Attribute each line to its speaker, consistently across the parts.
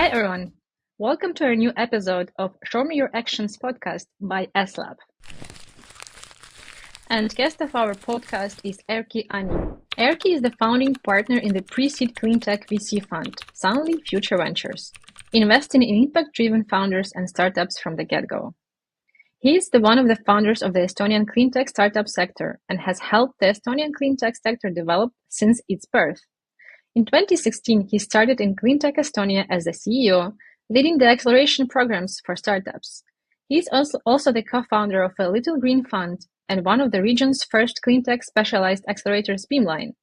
Speaker 1: Hi everyone, welcome to a new episode of Show Me Your Actions podcast by S.Lab. And guest of our podcast is Erki Ani. Erki is the founding partner in the pre-seed Cleantech VC fund, Soundly Future Ventures, investing in impact-driven founders and startups from the get-go. He is one of the founders of the Estonian Cleantech startup sector and has helped the Estonian Cleantech sector develop since its birth. In 2016, he started in Cleantech Estonia as the CEO, leading the acceleration programs for startups. He is also the co-founder of a Little Green Fund and one of the region's first Cleantech specialized accelerators, Beamline,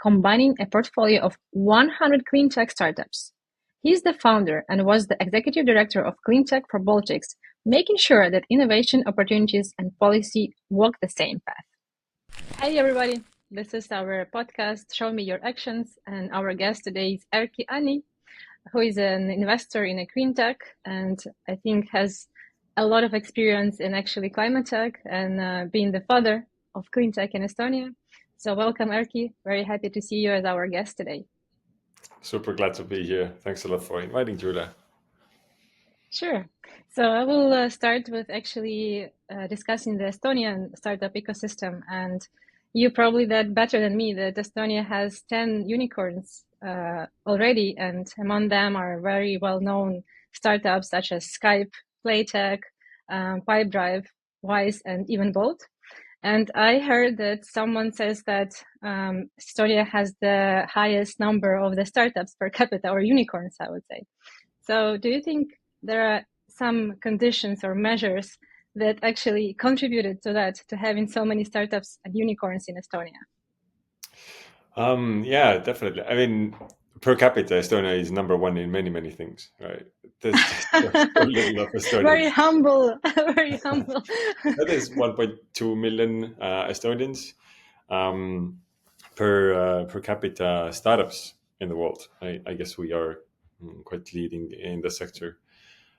Speaker 1: combining a portfolio of 100 Cleantech startups. He is the founder and was the Executive Director of Cleantech for Baltics, making sure that innovation, opportunities, and policy walk the same path. Hey, everybody. This is our podcast, Show Me Your Actions, and our guest today is Erki Ani, who is an investor in a Cleantech and I think has a lot of experience in actually climate tech and being the father of Cleantech in Estonia. So welcome, Erki. Very happy to see you as our guest today.
Speaker 2: Super glad to be here. Thanks a lot for inviting, Julia.
Speaker 1: Sure. So I will start with actually discussing the Estonian startup ecosystem, and you probably that better than me that Estonia has 10 unicorns already, and among them are very well-known startups such as Skype, Playtech, Pipedrive, Wise, and even Bolt. And I heard that someone says that Estonia has the highest number of the startups per capita, or unicorns, I would say. So do you think there are some conditions or measures that actually contributed to that, to having so many startups and unicorns in Estonia?
Speaker 2: Yeah, definitely. I mean, per capita, Estonia is number one in many things, right? There's so little of Estonians.
Speaker 1: Very humble, very humble.
Speaker 2: That is 1.2 million Estonians per capita startups in the world. I guess we are quite leading in the sector.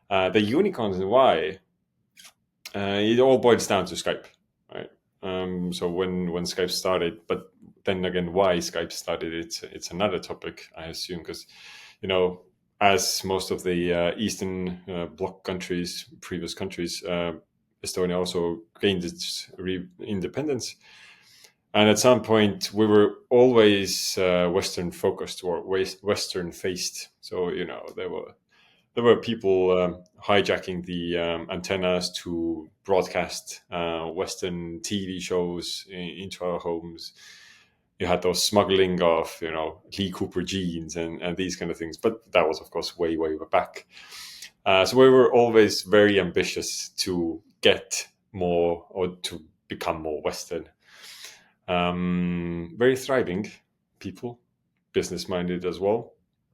Speaker 2: The unicorns and why, it all boils down to Skype, right? So when Skype started, but then again, why Skype started, it's another topic, I assume, because, as most of the Eastern Bloc countries, previous countries, Estonia also gained its independence. And at some point, we were always Western focused or Western faced. So, there were people hijacking the antennas to broadcast Western TV shows into our homes. You had those smuggling of, Lee Cooper jeans and these kind of things. But that was, of course, way back. So we were always very ambitious to get more or to become more Western. Very thriving people, business-minded as well.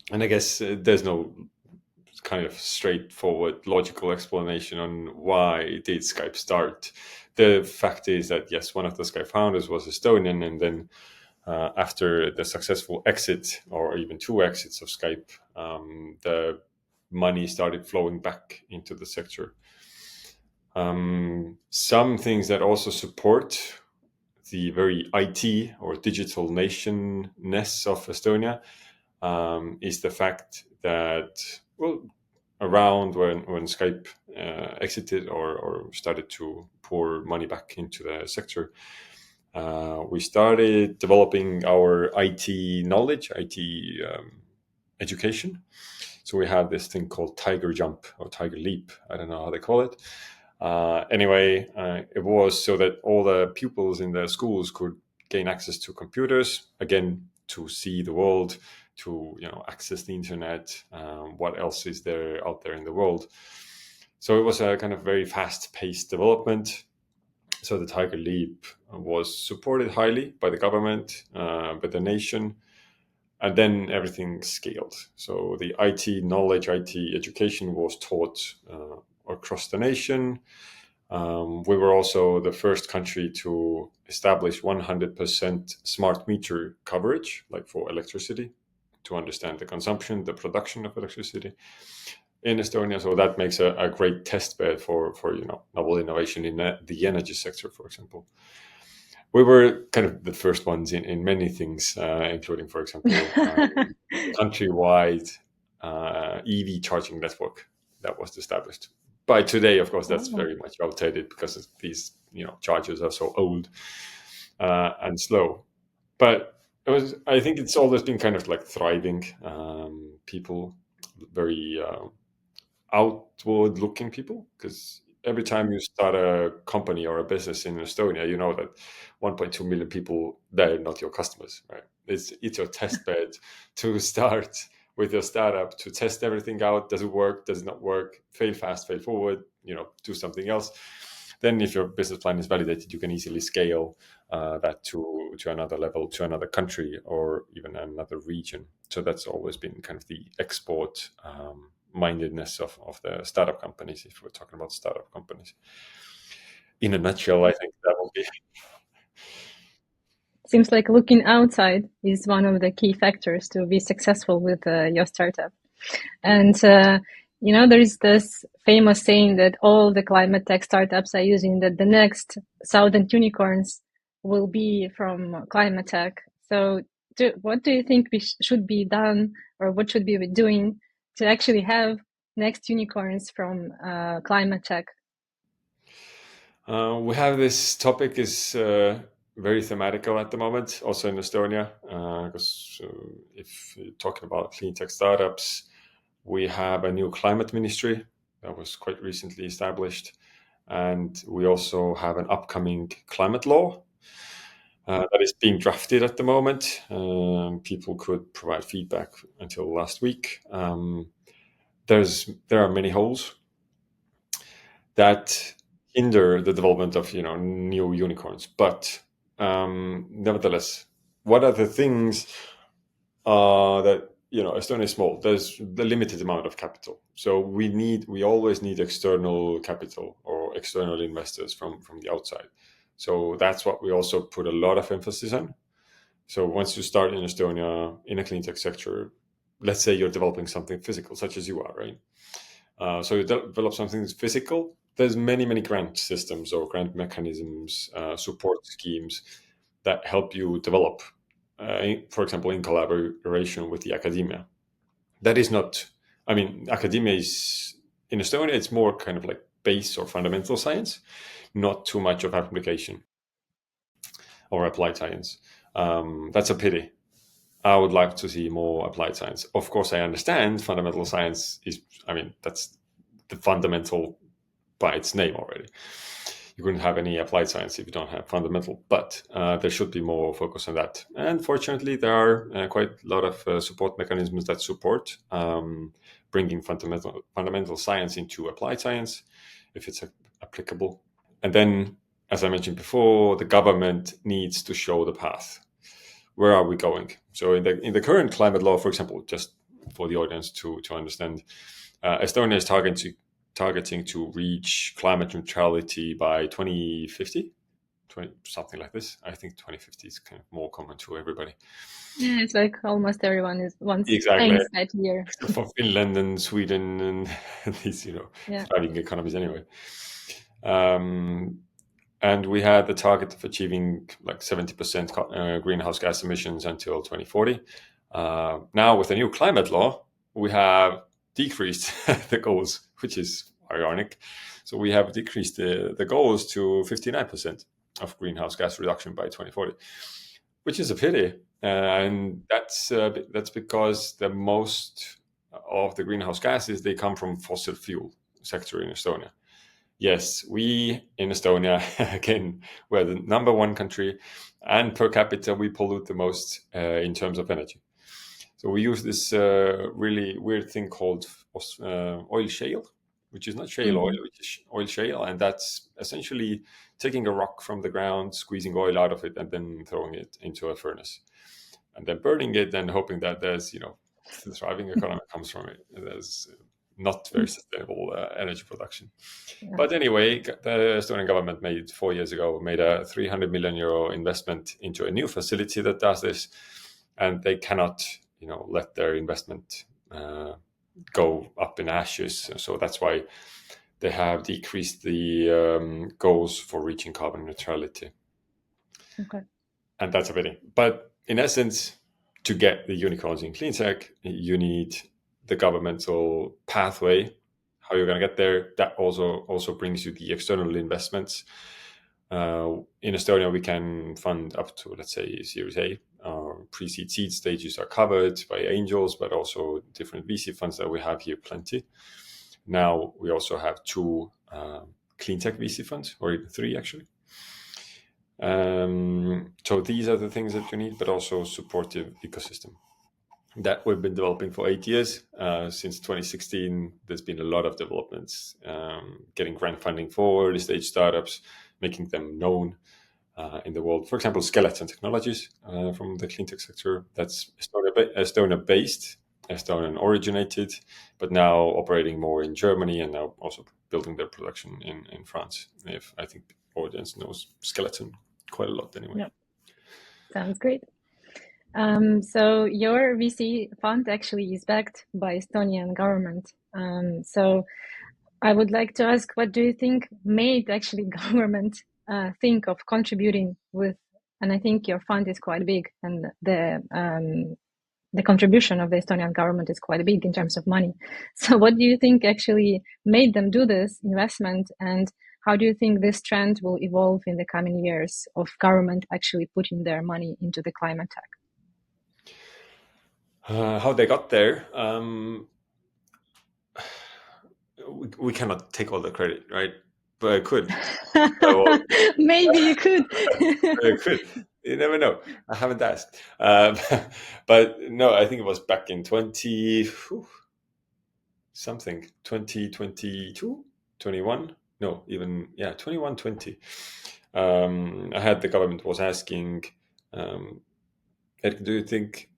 Speaker 2: And I guess there's no kind of straightforward logical explanation on why did Skype start. The fact is that, yes, one of the Skype founders was Estonian, and then after the successful exit, or even two exits of Skype, the money started flowing back into the sector. Some things that also support the very IT or digital nationness of Estonia is the fact that, around when Skype exited or started to pour money back into the sector, we started developing our IT knowledge, IT education. So we have this thing called Tiger Jump or Tiger Leap. I don't know how they call it. Anyway, it was so that all the pupils in the schools could gain access to computers, again, to see the world, to access the internet, what else is there out there in the world. So it was a kind of very fast-paced development. So the Tiger Leap was supported highly by the government, by the nation, and then everything scaled. So the IT knowledge, IT education was taught across the nation. We were also the first country to establish 100% smart meter coverage, like for electricity, to understand the consumption, the production of electricity in Estonia. So that makes a great test bed for novel innovation in the energy sector, for example. We were kind of the first ones in many things, including, for example, countrywide EV charging network that was established. By today, of course, that's very much outdated because these chargers are so old and slow. But I think it's always been kind of like thriving. People, very outward-looking people, because every time you start a company or a business in Estonia, you know that 1.2 million people, they're not your customers, right? It's your test bed to start with your startup, to test everything out. Does it work? Does it not work? Fail fast, fail forward, do something else. Then if your business plan is validated, you can easily scale that to another level, to another country, or even another region. So that's always been kind of the export mindedness of the startup companies, if we're talking about startup companies. In a nutshell, I think that will be.
Speaker 1: Seems like looking outside is one of the key factors to be successful with your startup. And, there is this famous saying that all the climate tech startups are using, that the next southern unicorns will be from climate tech. So what do you think should be done, or what should we be doing to actually have next unicorns from climate tech?
Speaker 2: We have this topic is very thematical at the moment, also in Estonia, because if you're talking about clean tech startups, we have a new climate ministry that was quite recently established, and we also have an upcoming climate law that is being drafted at the moment. People could provide feedback until last week. There are many holes that hinder the development of new unicorns, but nevertheless, what are the things that Estonia is small. There's the limited amount of capital, so we always need external capital or external investors from the outside. So that's what we also put a lot of emphasis on. So once you start in Estonia in a clean tech sector, let's say you're developing something physical, such as you are, right? So you develop something that's physical. There's many grant systems or grant mechanisms, support schemes that help you develop, for example, in collaboration with the academia. That is not, academia is, in Estonia, it's more kind of like base or fundamental science, not too much of application or applied science. That's a pity. I would like to see more applied science. Of course, I understand fundamental science is, that's the fundamental by its name already. You couldn't have any applied science if you don't have fundamental, but there should be more focus on that. And fortunately, there are quite a lot of support mechanisms that support bringing fundamental science into applied science, if it's applicable. And then, as I mentioned before, the government needs to show the path. Where are we going? So in the current climate law, for example, just for the audience to understand, Estonia is targeting to reach climate neutrality by 2050, something like this. I think 2050 is kind of more common to everybody.
Speaker 1: Yeah, it's like almost everyone aims that year.
Speaker 2: For Finland and Sweden and these, thriving economies anyway. And we had the target of achieving like 70% greenhouse gas emissions until 2040. Now with the new climate law, we have decreased the goals, which is ironic. So we have decreased the goals to 59% of greenhouse gas reduction by 2040, which is a pity. And that's because the most of the greenhouse gases, they come from fossil fuel sector in Estonia. Yes, we in Estonia, again, we're the number one country, and per capita we pollute the most in terms of energy. So we use this really weird thing called oil shale, which is not shale oil, which is oil shale. And that's essentially taking a rock from the ground, squeezing oil out of it, and then throwing it into a furnace. And then burning it and hoping that there's, the thriving economy comes from it. There's not very sustainable energy production. Yeah. But anyway, the Estonian government 4 years ago made a 300 million euro investment into a new facility that does this. And they cannot let their investment go up in ashes. So that's why they have decreased the goals for reaching carbon neutrality.
Speaker 1: Okay.
Speaker 2: And that's a pity. But in essence, to get the unicorns in cleantech, you need the governmental pathway, how you're going to get there. That also brings you the external investments. In Estonia, we can fund up to, let's say, Series A. Pre-seed seed stages are covered by angels, but also different VC funds that we have here, plenty. Now we also have 2 Cleantech VC funds, or even 3 actually. So these are the things that you need, but also supportive ecosystem that we've been developing for 8 years. Since 2016, there's been a lot of developments, getting grant funding for early stage startups, making them known in the world. For example, Skeleton Technologies from the cleantech sector, that's Estonia-based, Estonian originated, but now operating more in Germany and now also building their production in France. If I think the audience knows Skeleton quite a lot anyway.
Speaker 1: Yeah. Sounds great. So your VC fund actually is backed by Estonian government. So I would like to ask, what do you think made actually government think of contributing with? And I think your fund is quite big, and the contribution of the Estonian government is quite big in terms of money. So what do you think actually made them do this investment, and how do you think this trend will evolve in the coming years of government actually putting their money into the climate tech?
Speaker 2: How they got there, we cannot take all the credit, right? But I could.
Speaker 1: Maybe you could.
Speaker 2: I could. You never know. I haven't asked. But no, I think it was back in 2022, 21. No, even, 21, 20. I had the government was asking, Erki, do you think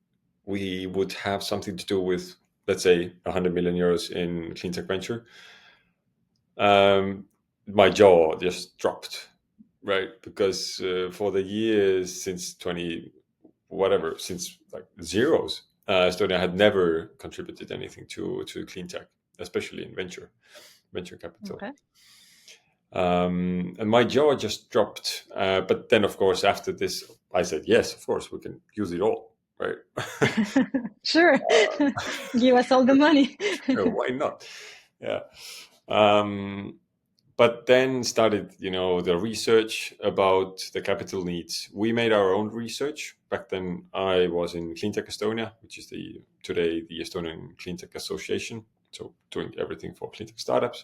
Speaker 2: we would have something to do with, let's say, 100 million euros in cleantech venture? My jaw just dropped, right? Because for the years since since like zeros, Estonia had never contributed anything to cleantech, especially in venture capital.
Speaker 1: Okay.
Speaker 2: And my jaw just dropped. But then, of course, after this, I said, yes, of course, we can use it all, right?
Speaker 1: Sure. Give us all the money.
Speaker 2: Sure, why not? Yeah. But then started, the research about the capital needs. We made our own research. Back then, I was in Cleantech Estonia, which is today the Estonian Cleantech Association. So doing everything for cleantech startups.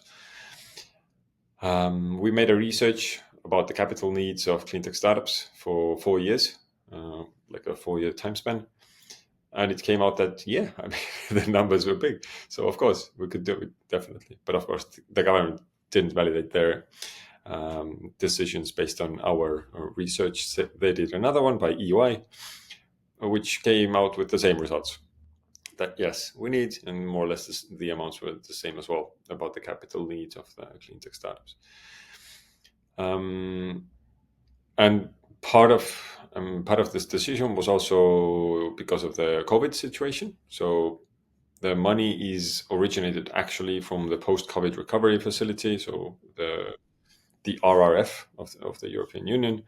Speaker 2: We made a research about the capital needs of cleantech startups for 4 years, like a 4-year time span. And it came out that, the numbers were big. So, of course, we could do it, definitely. But, of course, the government didn't validate their decisions based on our research. They did another one by EY, which came out with the same results. That, yes, we need, and more or less the amounts were the same as well about the capital needs of the cleantech startups. And part of this decision was also because of the COVID situation. So the money is originated actually from the post-COVID recovery facility, so the RRF of the European Union.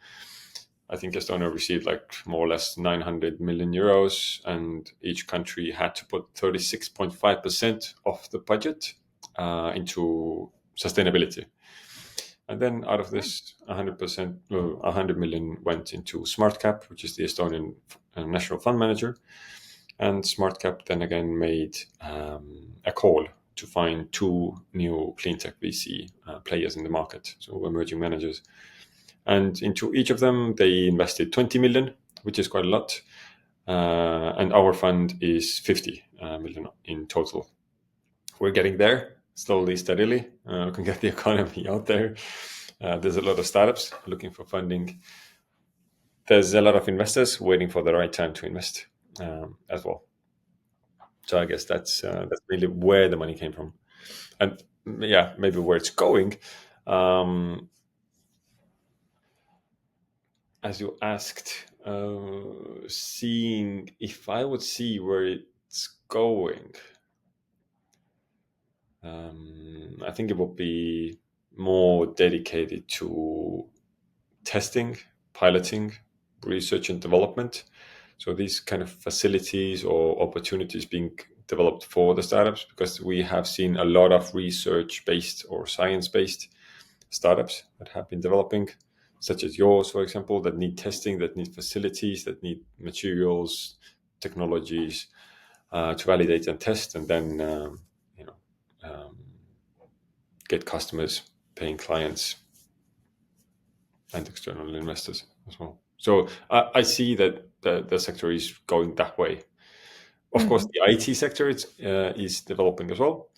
Speaker 2: I think Estonia received like more or less 900 million euros, and each country had to put 36.5% of the budget into sustainability. And then out of this, 100 million went into SmartCap, which is the Estonian national fund manager. And SmartCap then again made a call to find 2 new cleantech VC players in the market, so emerging managers. And into each of them, they invested 20 million, which is quite a lot. And our fund is 50 million in total. We're getting there slowly, steadily. We can get the economy out there. There's a lot of startups looking for funding. There's a lot of investors waiting for the right time to invest as well. So I guess that's really where the money came from, and maybe where it's going. As you asked, seeing if I would see where it's going, I think it would be more dedicated to testing, piloting, research and development. So these kind of facilities or opportunities being developed for the startups, because we have seen a lot of research-based or science-based startups that have been developing, such as yours, for example, that need testing, that need facilities, that need materials, technologies to validate and test, and then get customers, paying clients, and external investors as well. So I see that the sector is going that way. Of course, the IT sector is developing as well.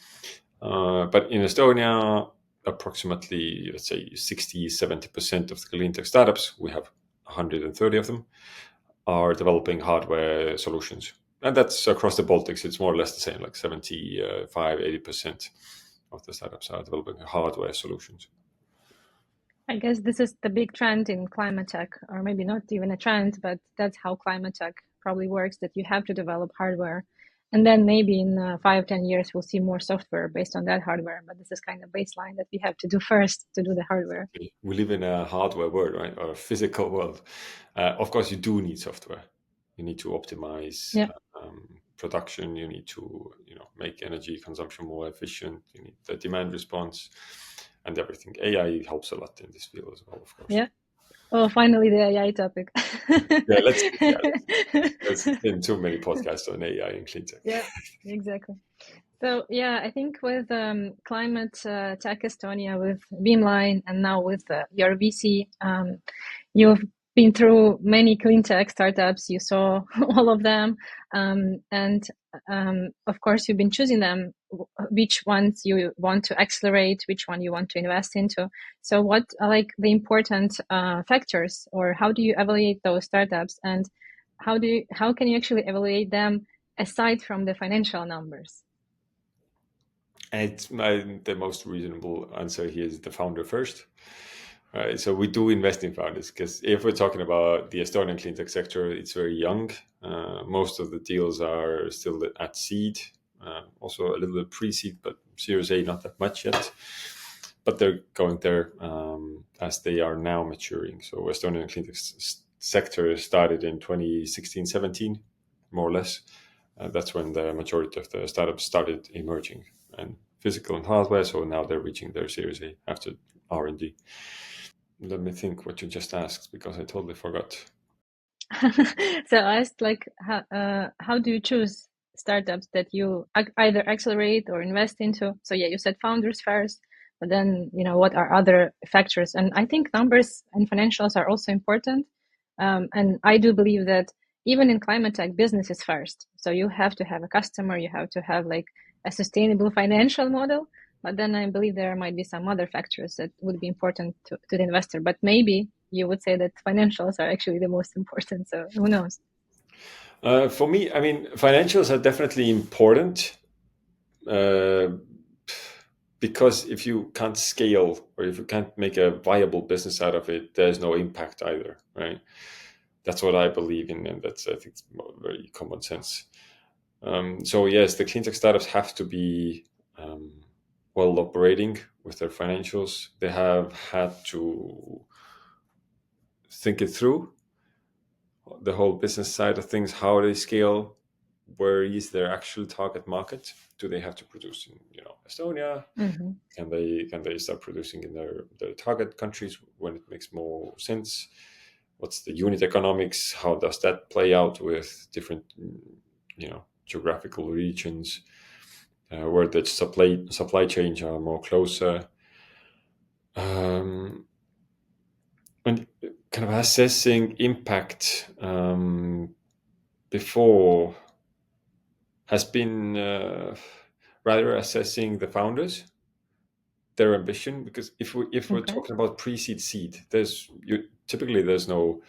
Speaker 2: But in Estonia, approximately, let's say, 60-70% of the Cleantech startups, we have 130 of them, are developing hardware solutions. And that's across the Baltics. It's more or less the same, like 75-80% of the startups are developing hardware solutions.
Speaker 1: I guess this is the big trend in climate tech, or maybe not even a trend, but that's how climate tech probably works, that you have to develop hardware. And then maybe in 5-10 years, we'll see more software based on that hardware. But this is kind of baseline that we have to do first to do the hardware.
Speaker 2: We live in a hardware world, right? Or a physical world. Of course, you do need software. You need to optimize production. You need to, make energy consumption more efficient. You need the demand response and everything. AI helps a lot in this field as well, of course.
Speaker 1: Yeah. Oh, finally the AI topic.
Speaker 2: Let's spend too many podcasts on AI and clean tech.
Speaker 1: Yeah, exactly. So yeah, I think with Climate Tech Estonia, with Beamline, and now with your VC, you've been through many clean tech startups. You saw all of them, and of course, you've been choosing them, which ones you want to accelerate, which one you want to invest into. So what are like the important factors, or how do you evaluate those startups, and how can you actually evaluate them aside from the financial numbers?
Speaker 2: The most reasonable answer here is the founder first. Right, so we do invest in founders, because if we're talking about the Estonian cleantech sector, it's very young. Most of the deals are still at seed, also a little bit pre-seed, but Series A not that much yet. But they're going there as they are now maturing. So Estonian cleantech sector started in 2016-17, more or less. That's when the majority of the startups started emerging, and physical and hardware. So now they're reaching their Series A after R&D. Let me think what you just asked, because I totally forgot.
Speaker 1: So I asked, like, how do you choose startups that you either accelerate or invest into? So yeah, you said founders first, but then, what are other factors? And I think numbers and financials are also important. And I do believe that even in climate tech, business is first. So you have to have a customer, you have to have like a sustainable financial model. But then I believe there might be some other factors that would be important to the investor. But maybe you would say that financials are actually the most important. So who knows?
Speaker 2: For me, I mean, financials are definitely important, because if you can't scale, or if you can't make a viable business out of it, there's no impact either, right? That's what I believe in, and that's, I think, very common sense. So yes, the cleantech startups have to be well operating with their financials. They have had to think it through, the whole business side of things, how they scale, where is their actual target market? Do they have to produce in Estonia?
Speaker 1: Mm-hmm.
Speaker 2: Can they start producing in their target countries when it makes more sense? What's the unit economics? How does that play out with different geographical regions, where the supply chains are more closer, and kind of assessing impact before has been rather assessing the founders, their ambition. Because if we're talking about pre-seed, seed, typically there's no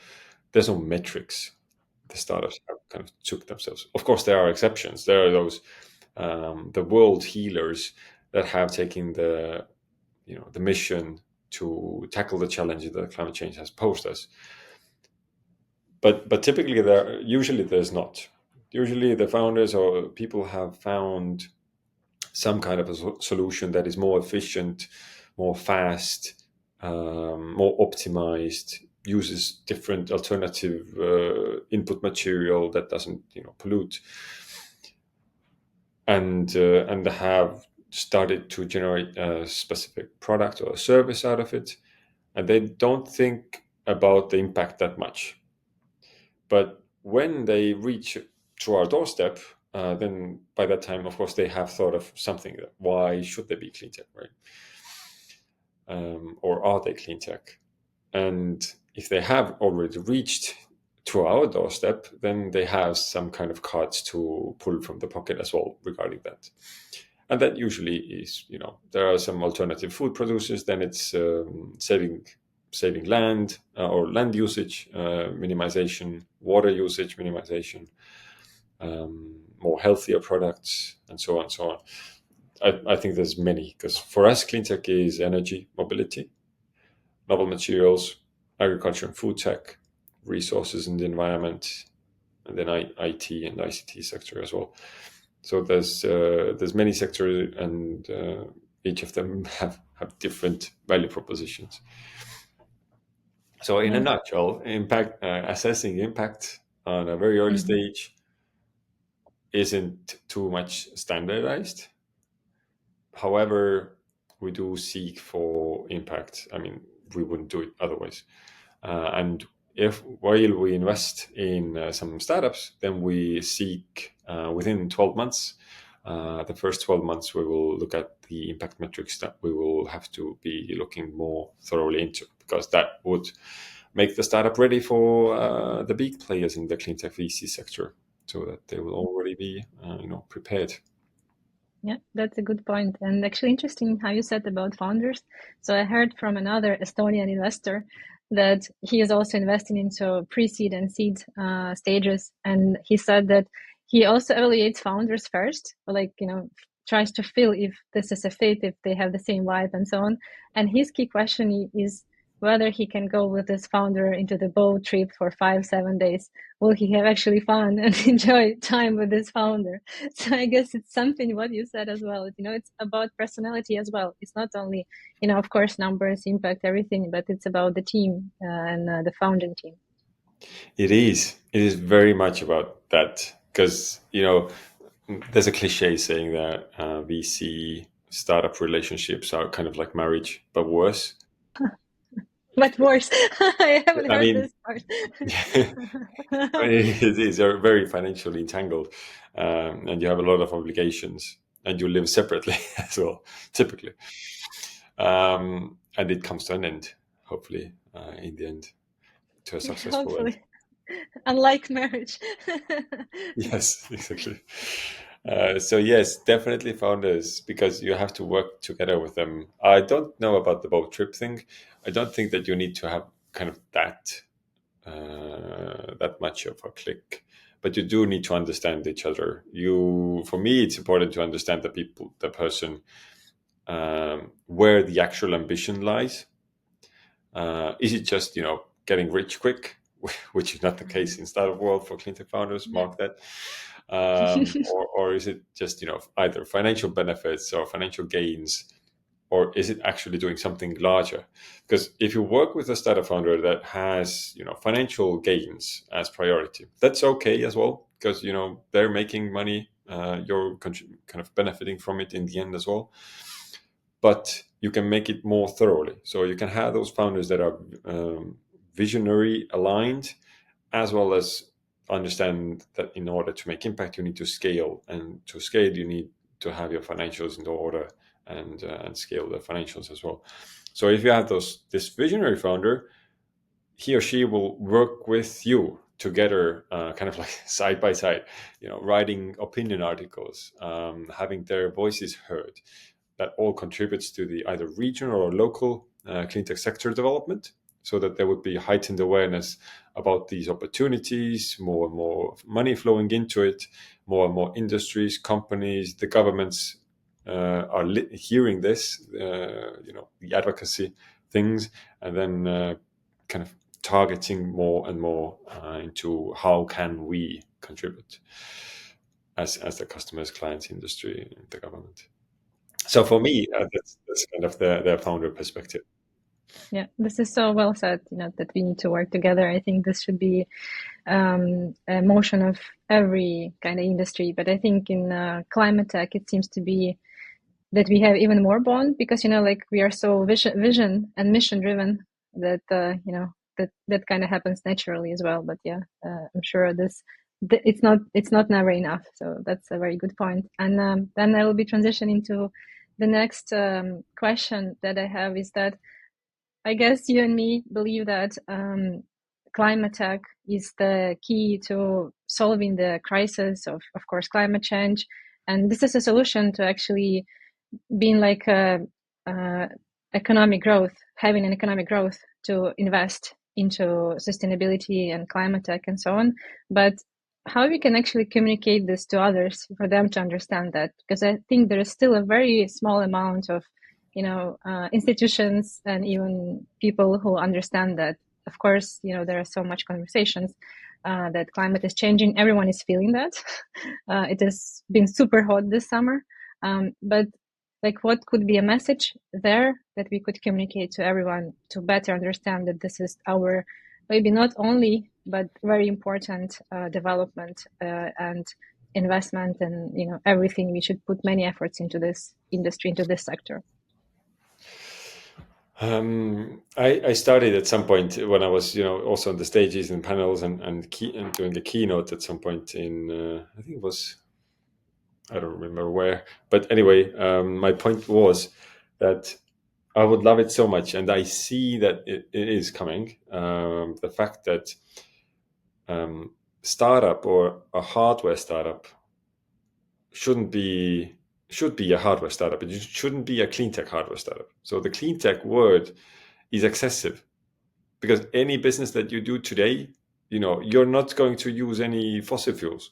Speaker 2: metrics the startups have kind of took themselves. Of course, there are exceptions. There are those the world healers that have taken the mission to tackle the challenges that climate change has posed us. But typically, there's not. Usually, the founders or people have found some kind of a solution that is more efficient, more fast, more optimized, uses different alternative input material that doesn't pollute, and have started to generate a specific product or a service out of it, and they don't think about the impact that much. But when they reach to our doorstep, then by that time, of course, they have thought of something. Why should they be clean tech, right? Or are they clean tech? And if they have already reached to our doorstep, then they have some kind of cards to pull from the pocket as well regarding that. And that usually is, there are some alternative food producers. Then it's saving land or land usage minimization, water usage minimization, more healthier products, and so on and so on. I think there's many, because for us, cleantech is energy, mobility, novel materials, agriculture and food tech, resources in the environment, and then IT and ICT sector as well. So there's many sectors, and each of them have different value propositions. So in a nutshell, impact assessing impact on a very early stage isn't too much standardized. However, we do seek for impact. I mean, we wouldn't do it otherwise. And while we invest in some startups, then we seek within 12 months, the first 12 months, we will look at the impact metrics that we will have to be looking more thoroughly into, because that would make the startup ready for the big players in the cleantech VC sector, so that they will already be prepared.
Speaker 1: Yeah, that's a good point. And actually interesting how you said about founders. So I heard from another Estonian investor that he is also investing into pre-seed and seed stages. And he said that he also evaluates founders first, like, tries to feel if this is a fit, if they have the same vibe and so on. And his key question is whether he can go with this founder into the boat trip for 5-7 days. Will he have actually fun and enjoy time with this founder? So I guess it's something what you said as well. It's about personality as well. It's not only, of course, numbers impact everything, but it's about the team and the founding team.
Speaker 2: It is. It is very much about that, because there's a cliche saying that VC startup relationships are kind of like marriage, but worse.
Speaker 1: But worse. I haven't
Speaker 2: I
Speaker 1: heard
Speaker 2: mean,
Speaker 1: this part.
Speaker 2: it is. You're very financially entangled, and you have a lot of obligations, and you live separately as well, typically. And it comes to an end, hopefully, in the end, to a successful end.
Speaker 1: Hopefully. Unlike marriage.
Speaker 2: Yes, exactly. So yes, definitely founders, because you have to work together with them. I don't know about the boat trip thing. I don't think that you need to have kind of that much of a click, but you do need to understand each other. For me, it's important to understand the person, where the actual ambition lies. Is it just getting rich quick, which is not the case in startup world for cleantech founders? Mark that. Or is it just either financial benefits or financial gains, or is it actually doing something larger? Because if you work with a startup founder that has financial gains as priority, that's okay as well, because they're making money, you're kind of benefiting from it in the end as well. But you can make it more thoroughly, so you can have those founders that are visionary aligned, as well as understand that in order to make impact, you need to scale, and to scale, you need to have your financials in order, and scale the financials as well. So if you have this visionary founder, he or she will work with you together, kind of like side by side, writing opinion articles, having their voices heard. That all contributes to the either regional or local cleantech sector development, so that there would be heightened awareness about these opportunities, more and more money flowing into it, more and more industries, companies, the governments are hearing this, the advocacy things, and then kind of targeting more and more into how can we contribute as the customers, clients, industry, the government. So for me, that's kind of the founder perspective.
Speaker 1: Yeah, this is so well said, that we need to work together. I think this should be a motion of every kind of industry. But I think in climate tech, it seems to be that we have even more bond because, like we are so vision and mission driven that, that kind of happens naturally as well. But yeah, I'm sure it's not never enough. So that's a very good point. And then I will be transitioning to the next question that I have is that I guess you and me believe that climate tech is the key to solving the crisis of course, climate change. And this is a solution to actually being like economic growth, having an economic growth to invest into sustainability and climate tech and so on. But how we can actually communicate this to others for them to understand that? Because I think there is still a very small amount of institutions and even people who understand that. Of course, there are so much conversations that climate is changing. Everyone is feeling that. It has been super hot this summer, but like, what could be a message there that we could communicate to everyone to better understand that this is our maybe not only but very important development and investment, and everything. We should put many efforts into this industry, into this sector.
Speaker 2: I started at some point when I was, also on the stages and panels and doing a keynote at some point in, I think it was, I don't remember where, but anyway, my point was that I would love it so much, and I see that it is coming. The fact that startup or a hardware startup should be a hardware startup. It shouldn't be a cleantech hardware startup. So the cleantech word is excessive, because any business that you do today, you're not going to use any fossil fuels.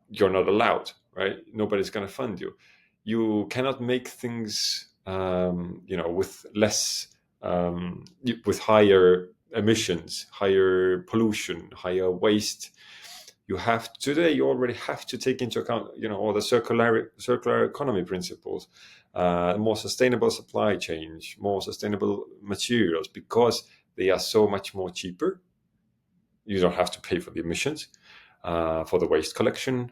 Speaker 2: You're not allowed, right? Nobody's going to fund you. You cannot make things, with less, with higher emissions, higher pollution, higher waste. You already have to take into account, all the circular economy principles, more sustainable supply chain, more sustainable materials, because they are so much more cheaper. You don't have to pay for the emissions, for the waste collection,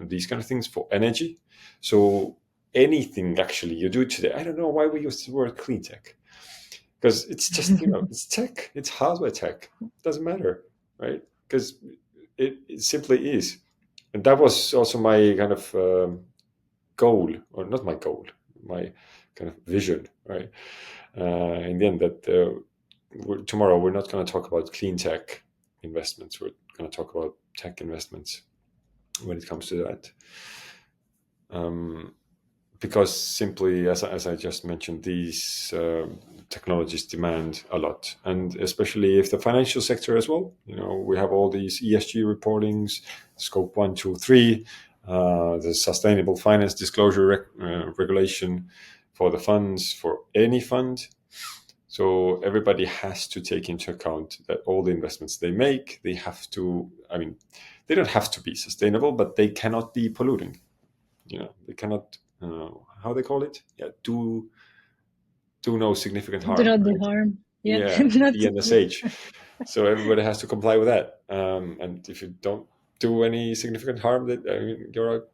Speaker 2: these kind of things, for energy. So anything actually you do today, I don't know why we use the word clean tech, because it's just, it's tech, it's hardware tech. It doesn't matter, right? Because it simply is. And that was also my kind of goal, or not my goal, my kind of vision, right? In the end, that tomorrow we're not going to talk about clean tech investments. We're going to talk about tech investments when it comes to that. Because simply, as I just mentioned, these technologies demand a lot, and especially if the financial sector as well. We have all these ESG reportings, scope 1, 2, 3, the sustainable finance disclosure regulation for the funds, for any fund. So everybody has to take into account that all the investments they make, they have to, they don't have to be sustainable, but they cannot be polluting. They cannot, how they call it? Yeah, do no significant harm.
Speaker 1: Do not do
Speaker 2: Right?
Speaker 1: harm. Yeah,
Speaker 2: Yeah,
Speaker 1: not
Speaker 2: ENSH. So everybody has to comply with that. And if you don't do any significant harm, that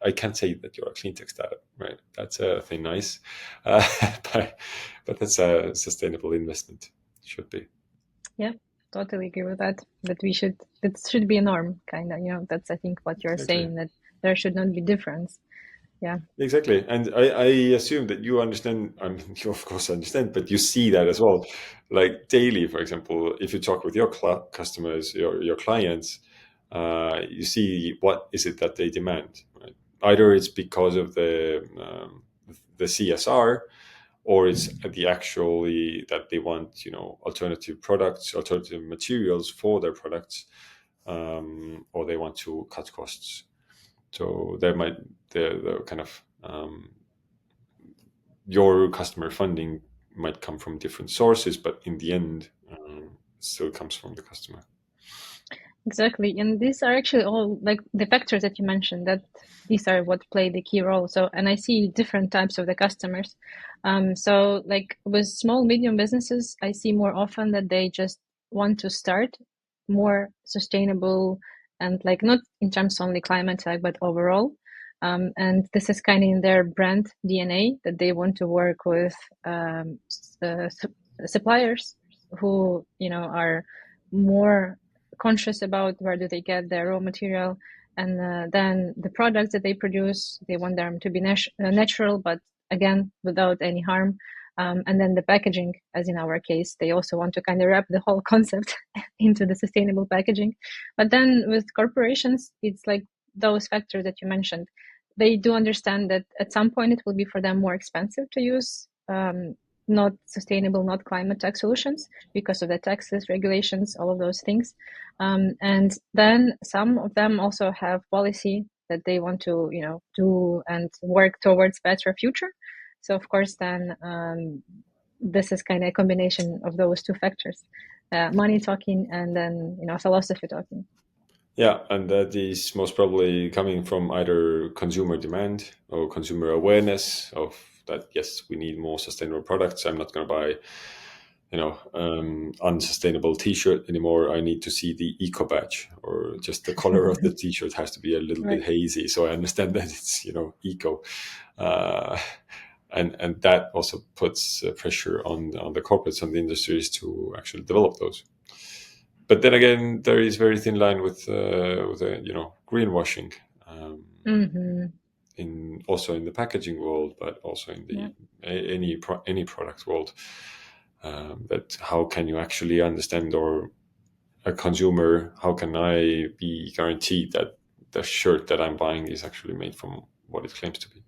Speaker 2: I can't say that you're a clean tech startup, right? That's a thing nice, but that's a sustainable investment. Should be.
Speaker 1: Yeah, totally agree with that. That should be a norm, kind of. That's I think what you're
Speaker 2: Exactly.
Speaker 1: saying, that there should not be difference. Yeah.
Speaker 2: Exactly. And I assume that you understand, you of course understand, but you see that as well. Like daily, for example, if you talk with your customers, your clients, you see what is it that they demand, right? Either it's because of the CSR, or it's the actually that they want, alternative products, alternative materials for their products, or they want to cut costs. So the kind of your customer funding might come from different sources, but in the end, still comes from the customer.
Speaker 1: Exactly. And these are actually all like the factors that you mentioned, that these are what play the key role. So, and I see different types of the customers. So like with small, medium businesses, I see more often that they just want to start more sustainable and like not in terms only climate tech, but overall. And this is kind of in their brand DNA that they want to work with suppliers who, you know, are more conscious about where do they get their raw material, and then the products that they produce, they want them to be natural, but again without any harm. And then the packaging, as in our case, they also want to kind of wrap the whole concept into the sustainable packaging. But then with corporations, it's like those factors that you mentioned. They do understand that at some point it will be for them more expensive to use not sustainable, not climate tech solutions because of the taxes, regulations, all of those things. And then some of them also have policy that they want to, you know, do and work towards better future. So of course, then this is kind of a combination of those two factors: money talking, and then, you know, philosophy talking.
Speaker 2: Yeah, and that is most probably coming from either consumer demand or consumer awareness of that. Yes, we need more sustainable products. I'm not going to buy, unsustainable T-shirt anymore. I need to see the eco badge, or just the color of the T-shirt has to be a little bit
Speaker 1: Right.
Speaker 2: hazy, so I understand that it's eco, uh, and that also puts pressure on the corporates and the industries to actually develop those. But then again, there is very thin line with greenwashing,
Speaker 1: Mm-hmm.
Speaker 2: in also in the packaging world, but also in
Speaker 1: Yeah.
Speaker 2: the any product world. That how can you actually understand, or a consumer, how can I be guaranteed that the shirt that I'm buying is actually made from what it claims to be?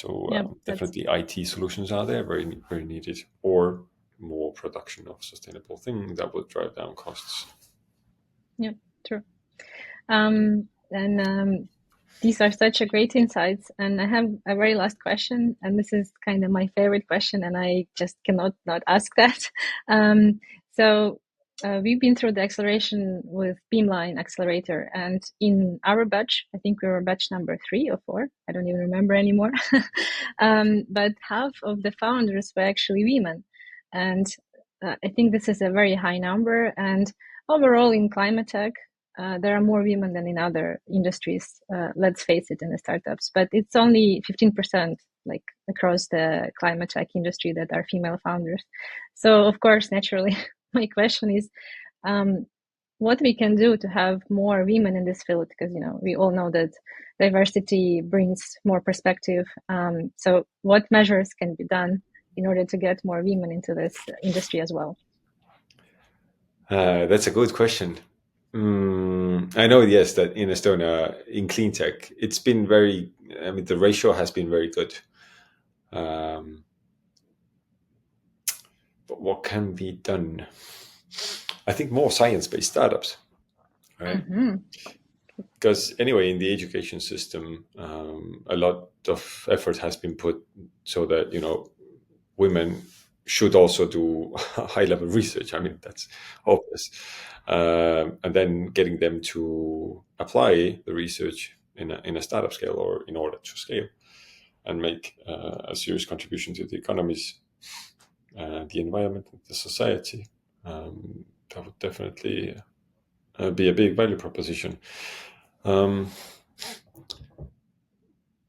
Speaker 2: So
Speaker 1: Yeah. That's
Speaker 2: definitely IT solutions are there, very very needed, or more production of sustainable things that would drive down costs.
Speaker 1: yeah. True. And these are such a great insights. And I have a very last question, and this is kind of my favorite question, and I just cannot not ask that. So we've been through the acceleration with Beamline accelerator, and in our batch, I think we were batch number 3 or 4. I don't even remember anymore. But half of the founders were actually women, and I think this is a very high number. And overall, in climate tech, there are more women than in other industries. Let's face it, in the startups, but it's only 15%, like across the climate tech industry, that are female founders. So, of course, naturally, my question is, um, what we can do to have more women in this field, because we all know that diversity brings more perspective. So, what measures can be done in order to get more women into this industry as well?
Speaker 2: That's a good question. I know, yes, that in Estonia, in Cleantech, it's been very, I mean, the ratio has been very good. Um, but what can be done? I think more science based startups, right?
Speaker 1: Mm-hmm.
Speaker 2: Because anyway, in the education system, a lot of effort has been put so that, women should also do high level research. I mean, that's obvious. And then getting them to apply the research in a startup scale, or in order to scale and make a serious contribution to the economies, the environment, the society. That would definitely be a big value proposition. Um,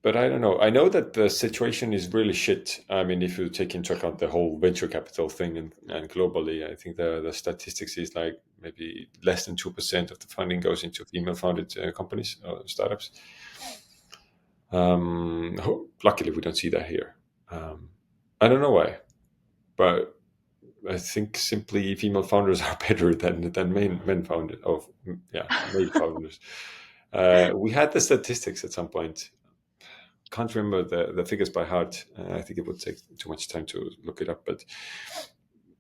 Speaker 2: But I don't know. I know that the situation is really shit. I mean, if you take into account the whole venture capital thing, and globally, I think the statistics is like maybe less than 2% of the funding goes into female-founded companies or startups. Luckily, we don't see that here. I don't know why, but I think simply female founders are better than men founded of yeah male founders. We had the statistics at some point. Can't remember the figures by heart. I think it would take too much time to look it up, but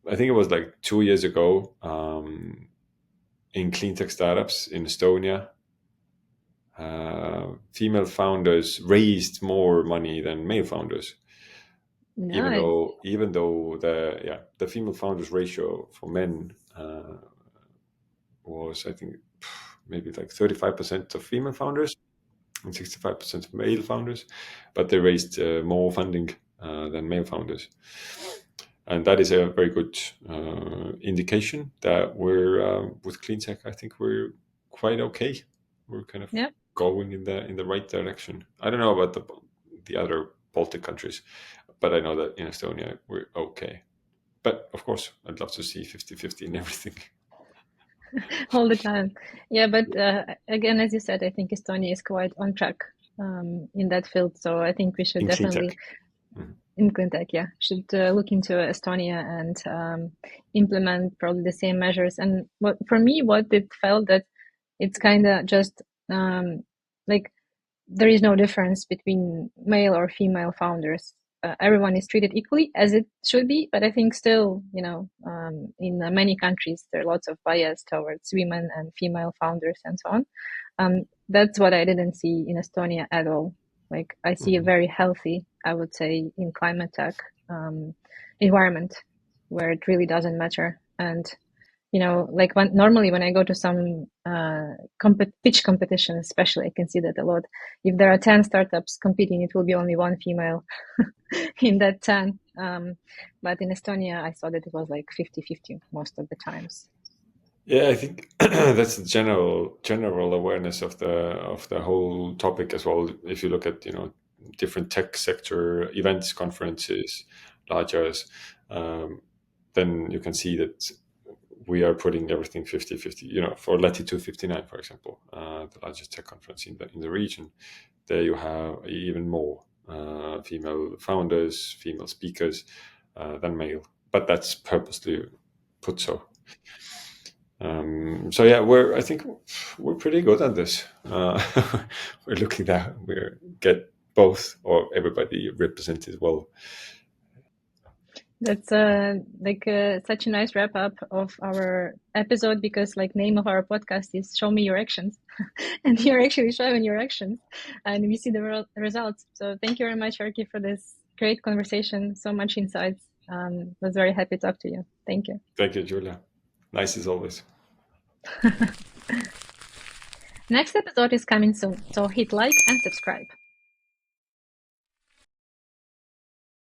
Speaker 2: I think it was like 2 years ago, in cleantech startups in Estonia. Female founders raised more money than male founders, even
Speaker 1: Nice.
Speaker 2: though the female founders ratio for men was, I think, maybe like 35% of female founders and 65% of male founders, but they raised more funding than male founders. And that is a very good indication that we're with Cleantech. I think we're quite okay. We're kind of
Speaker 1: Yeah.
Speaker 2: going in the right direction. I don't know about the other Baltic countries, but I know that in Estonia we're okay. But of course, I'd love to see 50-50 in everything.
Speaker 1: All the time. Yeah, but again, as you said, I think Estonia is quite on track in that field. So I think we should
Speaker 2: In
Speaker 1: definitely,
Speaker 2: Cleantech.
Speaker 1: in Cleantech, yeah, should look into Estonia and implement probably the same measures. And for me, what it felt that it's kind of just like there is no difference between male or female founders. Everyone is treated equally as it should be, but I think still, in many countries there are lots of bias towards women and female founders and so on. That's what I didn't see in Estonia at all. Like I see a very healthy, I would say, in climate tech environment where it really doesn't matter. And like normally when I go to some pitch competition, especially, I can see that a lot. If there are 10 startups competing, it will be only one female in that 10. But in Estonia, I saw that it was like 50-50 most of the times.
Speaker 2: Yeah, I think that's the general awareness of the whole topic as well. If you look at different tech sector events, conferences, largers, then you can see that we are putting everything 50-50. For Latitude 59, for example, the largest tech conference in the region, there you have even more female founders, female speakers than male. But that's purposely put so. So yeah, I think we're pretty good at this. We're looking that we get both or everybody represented well.
Speaker 1: That's such a nice wrap up of our episode because like name of our podcast is "Show Me Your Actions," and you're actually showing your actions, and we see the results. So thank you very much, Erki, for this great conversation. So much insights. Was very happy to talk to you. Thank you.
Speaker 2: Thank you, Julia. Nice as always.
Speaker 1: Next episode is coming soon, so hit like and subscribe.